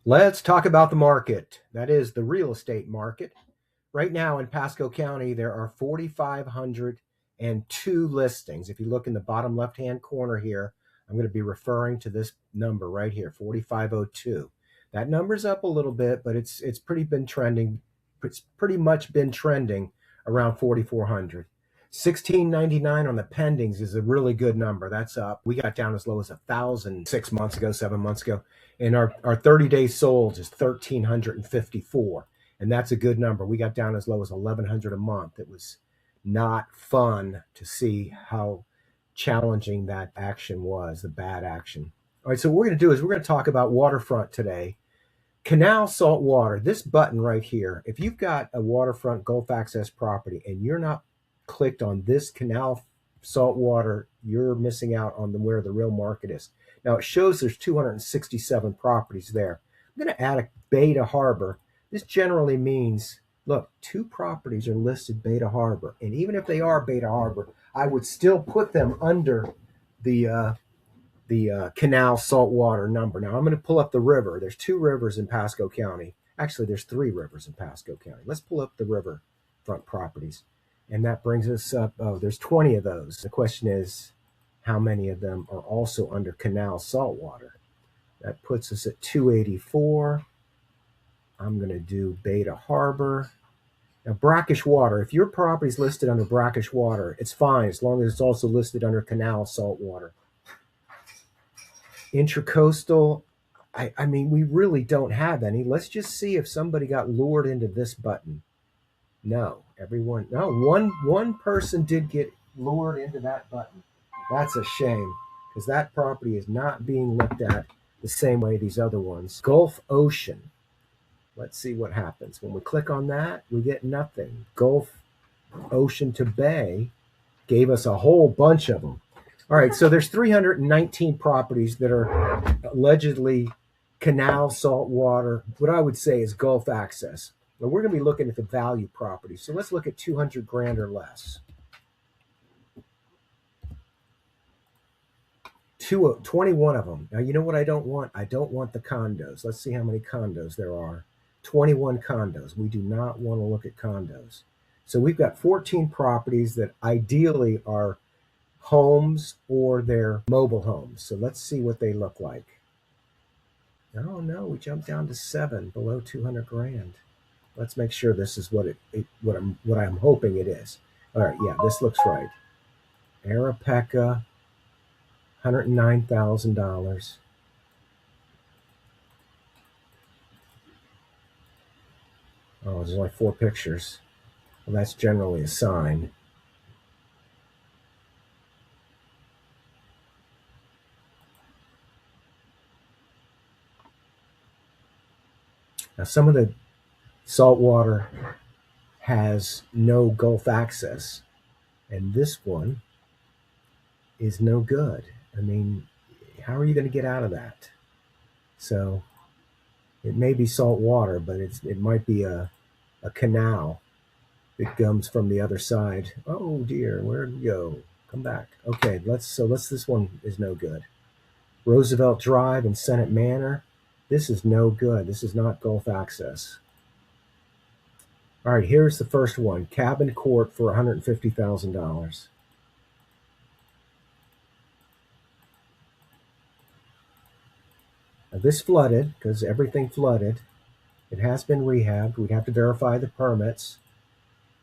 Let's talk about the market. That is the real estate market. Right now in Pasco County, there are 4,502 listings. If you look in the bottom left-hand corner here, I'm going to be referring to this number right here, 4,502. That number's up a little bit, but it's pretty much been trending around 4,400. 1699 on the pendings is a really good number. That's up. We got down as low as 1,000 6 months ago, 7 months ago. And our 30-day sold is 1,354. And that's a good number. We got down as low as 1,100 a month. It was not fun to see how challenging that action was, the bad action. All right, so what we're going to do is we're going to talk about Waterfront today. Canal salt water, this button right here, if you've got a waterfront Gulf access property and you're not clicked on this canal salt water, you're missing out on where the real market is. Now it shows there's 267 properties there. I'm going to add a Beta Harbor. This generally means, look, 2 properties are listed Beta Harbor. And even if they are Beta Harbor, I would still put them under the canal saltwater number. Now I'm going to pull up the river. There's 2 rivers in Pasco County. Actually, there's 3 rivers in Pasco County. Let's pull up the riverfront properties. And that brings us up, there's 20 of those. The question is, how many of them are also under canal saltwater? That puts us at 284. I'm going to do Beta Harbor. Now, brackish water, if your property is listed under brackish water, it's fine as long as it's also listed under canal saltwater. Intracoastal, I mean, we really don't have any. Let's just see if somebody got lured into this button. No, one person did get lured into that button. That's a shame, because that property is not being looked at the same way these other ones. Gulf Ocean. Let's see what happens. When we click on that, we get nothing. Gulf Ocean to Bay gave us a whole bunch of them. All right, so there's 319 properties that are allegedly canal saltwater, what I would say is Gulf access. Now we're going to be looking at the value properties. So let's look at 200 grand or less. 21 of them. Now, you know what I don't want? I don't want the condos. Let's see how many condos there are. 21 condos. We do not want to look at condos. So we've got 14 properties that ideally are homes or they're mobile homes. So let's see what they look like. Oh no, we jumped down to 7 below 200 grand. Let's make sure this is what I'm hoping it is. All right, yeah, this looks right. Arapeca, $109,000. Oh, there's only 4 pictures. Well, that's generally a sign. Now, some of the saltwater has no Gulf access, and this one is no good. I mean, how are you going to get out of that? So it may be salt water, but it might be a canal that comes from the other side. Oh dear, where'd you go? Come back. Okay, this one is no good. Roosevelt Drive and Senate Manor. This is no good. This is not Gulf access. All right, here's the first one. Cabin Court for $150,000. Now this flooded because everything flooded. It has been rehabbed. We'd have to verify the permits,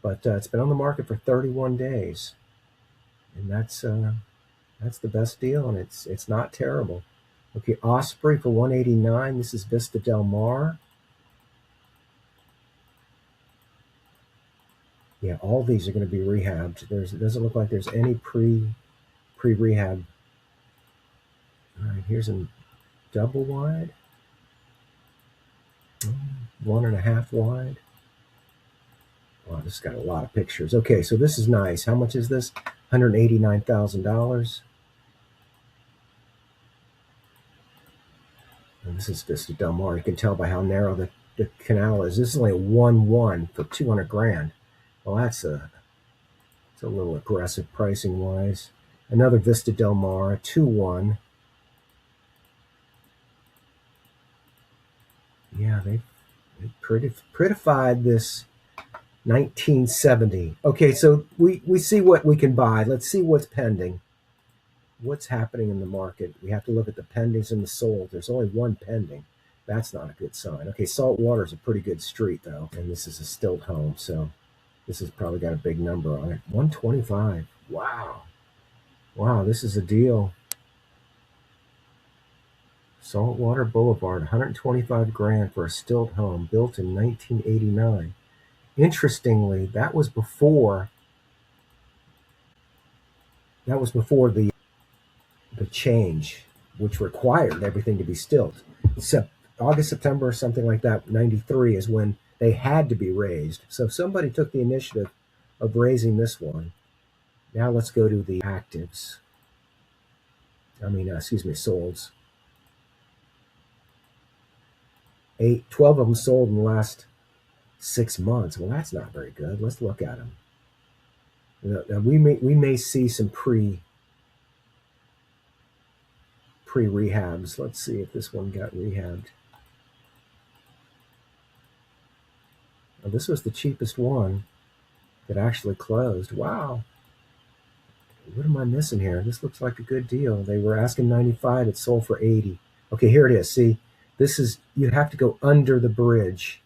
but it's been on the market for 31 days, and that's the best deal, and it's not terrible. Okay, Osprey for $189. This is Vista Del Mar. Yeah, all these are going to be rehabbed. It doesn't look like there's any pre-rehab. All right, here's a double wide. 1.5 wide. Wow, this has got a lot of pictures. Okay, so this is nice. How much is this? $189,000. And this is Vista Del Mar. You can tell by how narrow the canal is. This is only a 1-1 for 200 grand. Well, it's a little aggressive pricing wise. Another Vista Del Mar, 2-1. Yeah, they prettified this 1970. Okay, so we see what we can buy. Let's see what's pending. What's happening in the market? We have to look at the pendings and the sold. There's only one pending. That's not a good sign. Okay, Saltwater is a pretty good street though, and this is a stilt home, so this has probably got a big number on it. 125. Wow. Wow, this is a deal. Saltwater Boulevard, 125 grand for a stilt home built in 1989. Interestingly, that was before the change, which required everything to be stilt. August, September, or something like that, 93 is when they had to be raised. So somebody took the initiative of raising this one. Now let's go to the actives. Solds. 12 of them sold in the last 6 months. Well, that's not very good. Let's look at them. Now, we may see some pre-rehabs. Let's see if this one got rehabbed. Well, this was the cheapest one that actually closed. Wow. What am I missing here? This looks like a good deal. They were asking 95. It sold for 80. Okay, here it is. See, you have to go under the bridge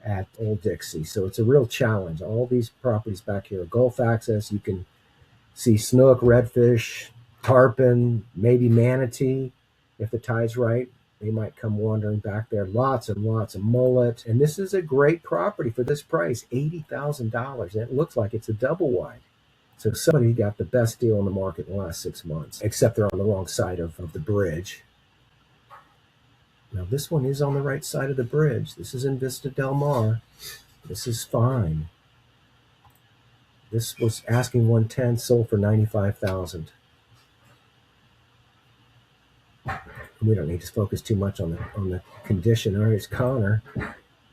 at Old Dixie. So it's a real challenge. All these properties back here are Gulf access. You can see snook, redfish, tarpon, maybe manatee. If the tide's right, they might come wandering back there. Lots and lots of mullet. And this is a great property for this price, $80,000. And it looks like it's a double wide. So somebody got the best deal in the market in the last 6 months, except they're on the wrong side of the bridge. Now this one is on the right side of the bridge. This is in Vista Del Mar. This is fine. This was asking 110, sold for 95,000. We don't need to focus too much on the condition. All right, it's Connor,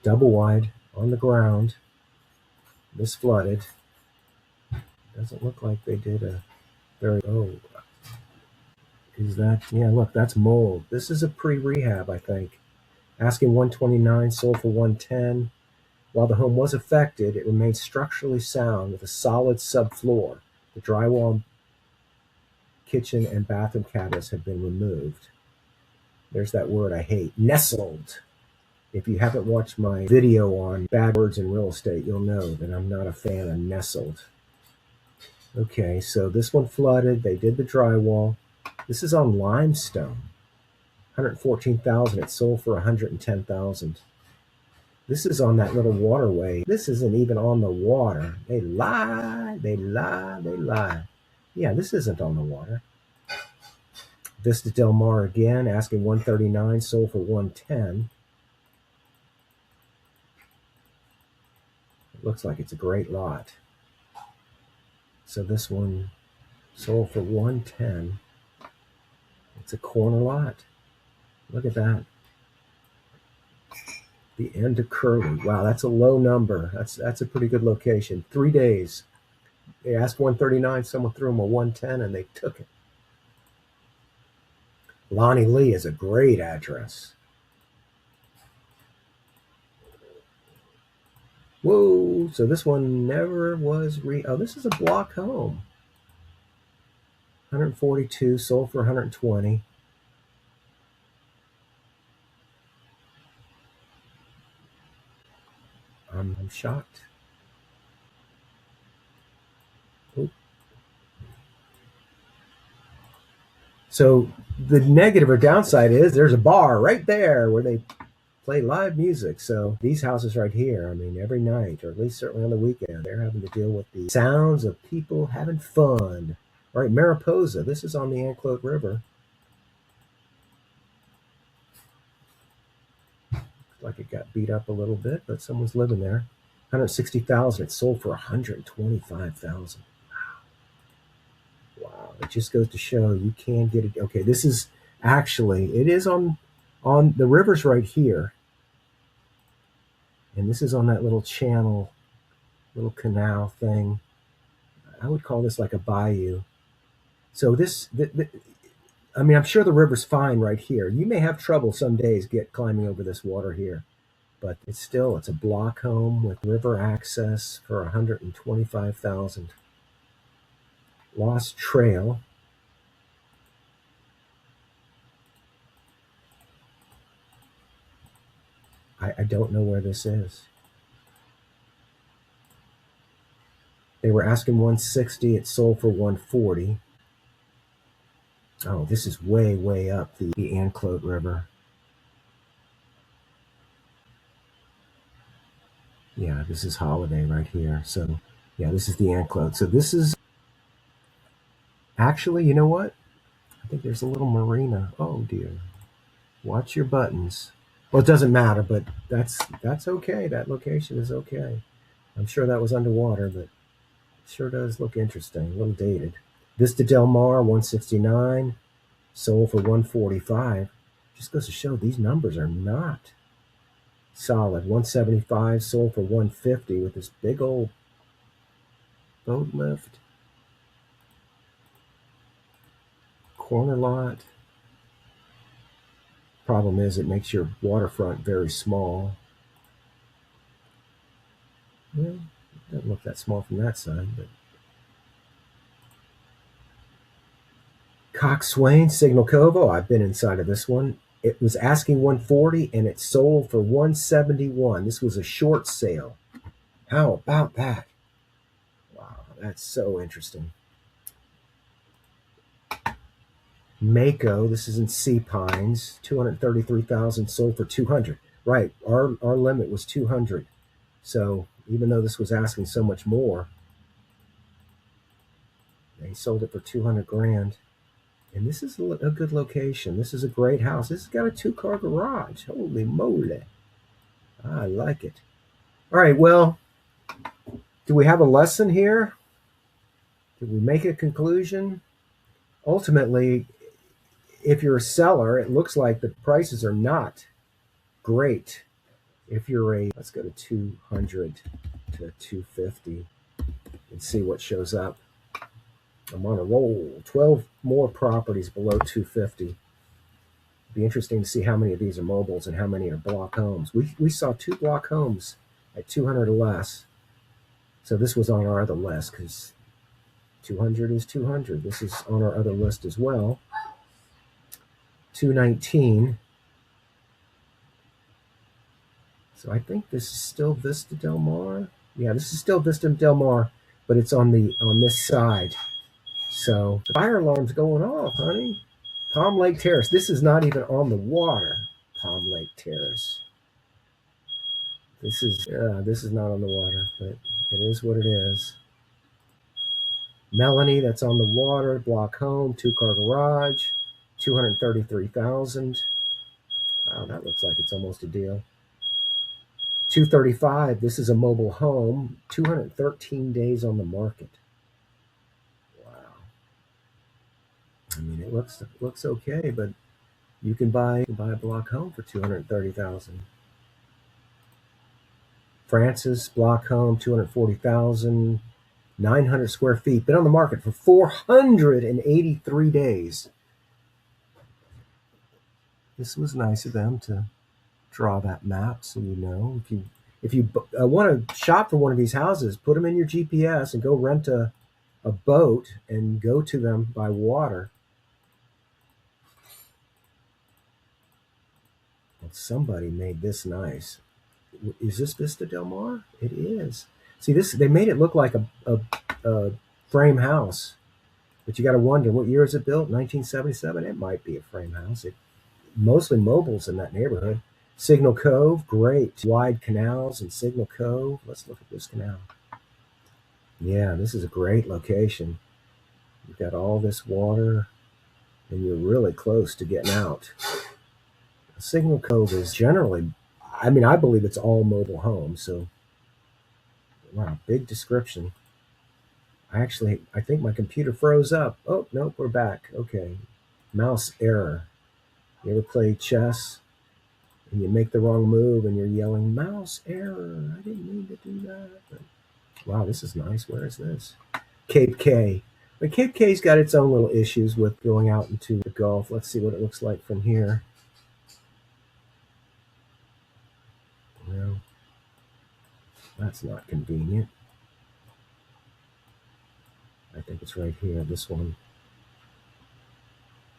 double wide on the ground. This flooded. Doesn't look like they did a very is that, yeah, look, that's mold. This is a pre-rehab, I think. Asking 129, sold for 110. While the home was affected, it remained structurally sound with a solid subfloor. The drywall, kitchen, and bathroom cabinets have been removed. There's that word I hate, nestled. If you haven't watched my video on bad words in real estate, you'll know that I'm not a fan of nestled. Okay, so this one flooded. They did the drywall. This is on limestone. 114,000. It sold for 110,000. This is on that little waterway. This isn't even on the water. They lie. They lie. They lie. Yeah, this isn't on the water. Vista Del Mar again, asking 139, sold for 110. It looks like it's a great lot. So this one sold for 110. It's a corner lot. Look at that. The end of Curly. Wow, that's a low number. That's a pretty good location. 3 days. They asked 139, someone threw them a 110 and they took it. Lonnie Lee is a great address. Whoa, so this one never was this is a block home. 142, sold for 120. I'm shocked. Oop. So the negative or downside is there's a bar right there where they play live music. So these houses right here, every night, or at least certainly on the weekend, they're having to deal with the sounds of people having fun. All right, Mariposa. This is on the Anclote River. Looks like it got beat up a little bit, but someone's living there. 160,000. It sold for 125,000. Wow. It just goes to show you can get it. Okay, this is actually, it is on the river's right here. And this is on that little channel, little canal thing. I would call this like a bayou. So I'm sure the river's fine right here. You may have trouble some days climbing over this water here. but it's a block home with river access for 125,000. Lost Trail. I don't know where this is. They were asking 160. It sold for 140. Oh, this is way, way up the Anclote River. Yeah, this is Holiday right here. So, yeah, this is the Anclote. So this is actually, you know what? I think there's a little marina. Oh dear. Watch your buttons. Well, it doesn't matter, but that's okay. That location is okay. I'm sure that was underwater, but it sure does look interesting. A little dated. Vista Del Mar 169, sold for 145. Just goes to show these numbers are not solid. 175, sold for 150 with this big old boat lift. Corner lot. Problem is it makes your waterfront very small. Well, it doesn't look that small from that side, but Coxswain, Signal Cove. Oh, I've been inside of this one. It was asking 140 and it sold for 171. This was a short sale. How about that? Wow, that's so interesting. Mako, this is in Sea Pines, 233,000, sold for 200. Right, our limit was 200. So even though this was asking so much more, they sold it for 200 grand. And this is a good location. This is a great house. This has got a 2-car garage. Holy moly. I like it. All right, well, do we have a lesson here? Did we make a conclusion? Ultimately, if you're a seller, it looks like the prices are not great. If you're let's go to 200 to 250 and see what shows up. I'm on a roll. 12 more properties below 250. Be interesting to see how many of these are mobiles and how many are block homes. We saw 2 block homes at 200 or less. So this was on our other list because 200 is 200. This is on our other list as well. 219. So I think this is still Vista Del Mar. Yeah, this is still Vista Del Mar, but it's on this side. So the fire alarm's going off, honey. Palm Lake Terrace. This is not even on the water. Palm Lake Terrace. This is not on the water, but it is what it is. Melanie, that's on the water. Block home, 2-car garage, 233,000. Wow, that looks like it's almost a deal. 235. This is a mobile home. 213 days on the market. Wow. I mean, it looks okay, but you can buy a block home for 230,000. Francis block home, 240,000, 900 square feet. Been on the market for 483 days. This was nice of them to draw that map, so you know if you want to shop for one of these houses, put them in your GPS and go rent a boat and go to them by water. Well, somebody made this nice. Is this Vista Del Mar? It is. See, they made it look like a frame house, but you got to wonder what year is it built? 1977. It might be a frame house. Mostly mobiles in that neighborhood. Signal Cove, great. Wide canals in Signal Cove. Let's look at this canal. Yeah, this is a great location. You've got all this water, and you're really close to getting out. Signal Cove is generally, I believe it's all mobile homes. So, wow, big description. I think my computer froze up. Oh, nope, we're back. Okay. Mouse error. You ever play chess and you make the wrong move and you're yelling, mouse error, I didn't mean to do that. But, wow, this is nice. Where is this? Cape K. But Cape K's got its own little issues with going out into the Gulf. Let's see what it looks like from here. That's not convenient. I think it's right here. This one,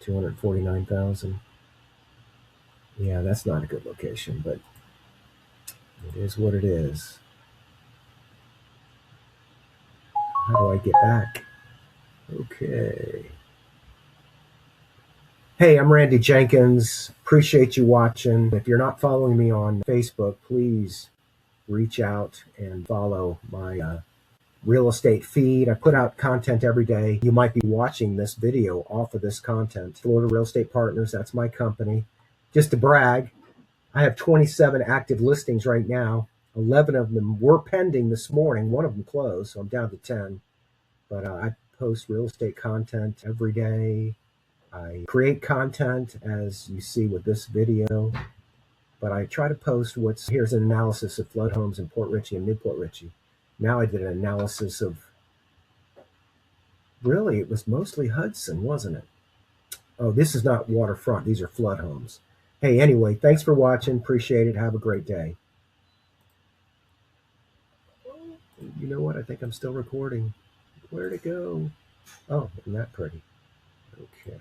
249,000. Yeah, that's not a good location, but it is what it is. How do I get back? Okay. Hey, I'm Randy Jenkins. Appreciate you watching. If you're not following me on Facebook, please reach out and follow my real estate feed. I put out content every day. You might be watching this video off of this content. Florida Real Estate Partners, that's my company. Just to brag, I have 27 active listings right now. 11 of them were pending this morning. One of them closed, so I'm down to 10. But I post real estate content every day. I create content as you see with this video, but I try to post here's an analysis of flood homes in Port Richey and Newport Richey. Now I did an analysis of, really, it was mostly Hudson, wasn't it? Oh, this is not waterfront. These are flood homes. Hey, anyway, thanks for watching. Appreciate it. Have a great day. You know what? I think I'm still recording. Where'd it go? Oh, isn't that pretty? Okay.